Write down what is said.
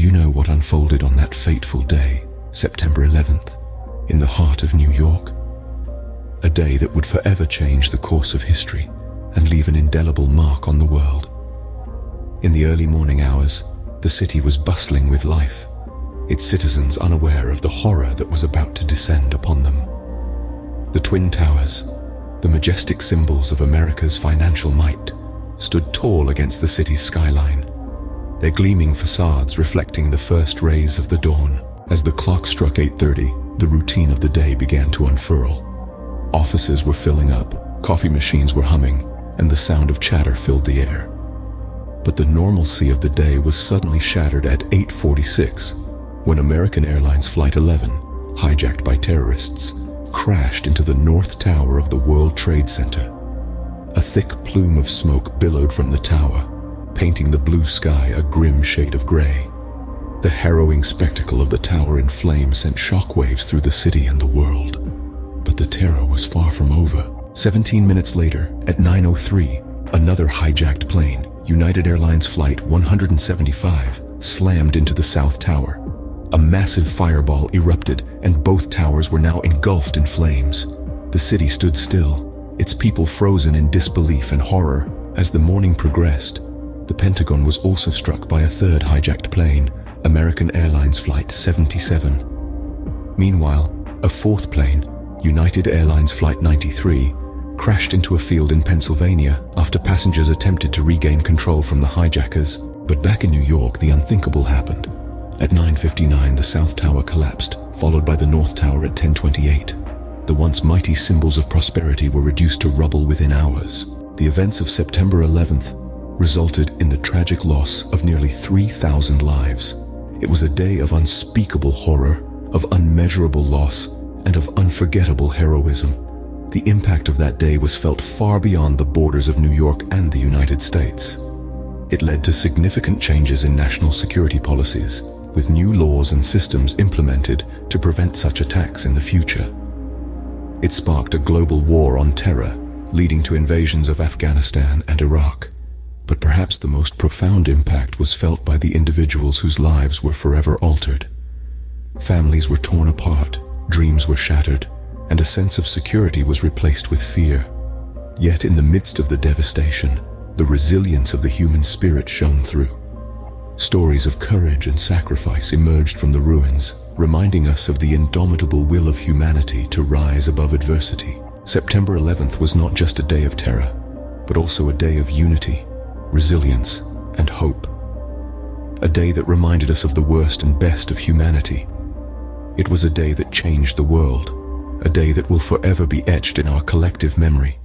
you know what unfolded on that fateful day, September 11th, in the heart of New York? A day that would forever change the course of history and leave an indelible mark on the world. In the early morning hours, the city was bustling with life, its citizens unaware of the horror that was about to descend upon them. The Twin Towers, the majestic symbols of America's financial might, stood tall against the city's skyline, their gleaming facades reflecting the first rays of the dawn. As the clock struck 8:30, the routine of the day began to unfurl. Offices were filling up, coffee machines were humming, and the sound of chatter filled the air. But the normalcy of the day was suddenly shattered at 8:46, when American Airlines Flight 11, hijacked by terrorists, crashed into the North Tower of the World Trade Center. A thick plume of smoke billowed from the tower, painting the blue sky a grim shade of gray. The harrowing spectacle of the tower in flames sent shockwaves through the city and the world. But the terror was far from over. 17 minutes later, at 9:03, another hijacked plane, United Airlines Flight 175, slammed into the South Tower. A massive fireball erupted, and both towers were now engulfed in flames. The city stood still, its people frozen in disbelief and horror. As the morning progressed, the Pentagon was also struck by a third hijacked plane, American Airlines Flight 77. Meanwhile, a fourth plane, United Airlines Flight 93, crashed into a field in Pennsylvania after passengers attempted to regain control from the hijackers. But back in New York, the unthinkable happened. At 9:59, the South Tower collapsed, followed by the North Tower at 10:28. The once mighty symbols of prosperity were reduced to rubble within hours. The events of September 11th resulted in the tragic loss of nearly 3,000 lives. It was a day of unspeakable horror, of unmeasurable loss, and of unforgettable heroism. The impact of that day was felt far beyond the borders of New York and the United States. It led to significant changes in national security policies, with new laws and systems implemented to prevent such attacks in the future. It sparked a global war on terror, leading to invasions of Afghanistan and Iraq. But perhaps the most profound impact was felt by the individuals whose lives were forever altered. Families were torn apart, dreams were shattered, and a sense of security was replaced with fear. Yet in the midst of the devastation, the resilience of the human spirit shone through. Stories of courage and sacrifice emerged from the ruins, reminding us of the indomitable will of humanity to rise above adversity. September 11th was not just a day of terror, but also a day of unity, resilience, and hope. A day that reminded us of the worst and best of humanity. It was a day that changed the world, a day that will forever be etched in our collective memory.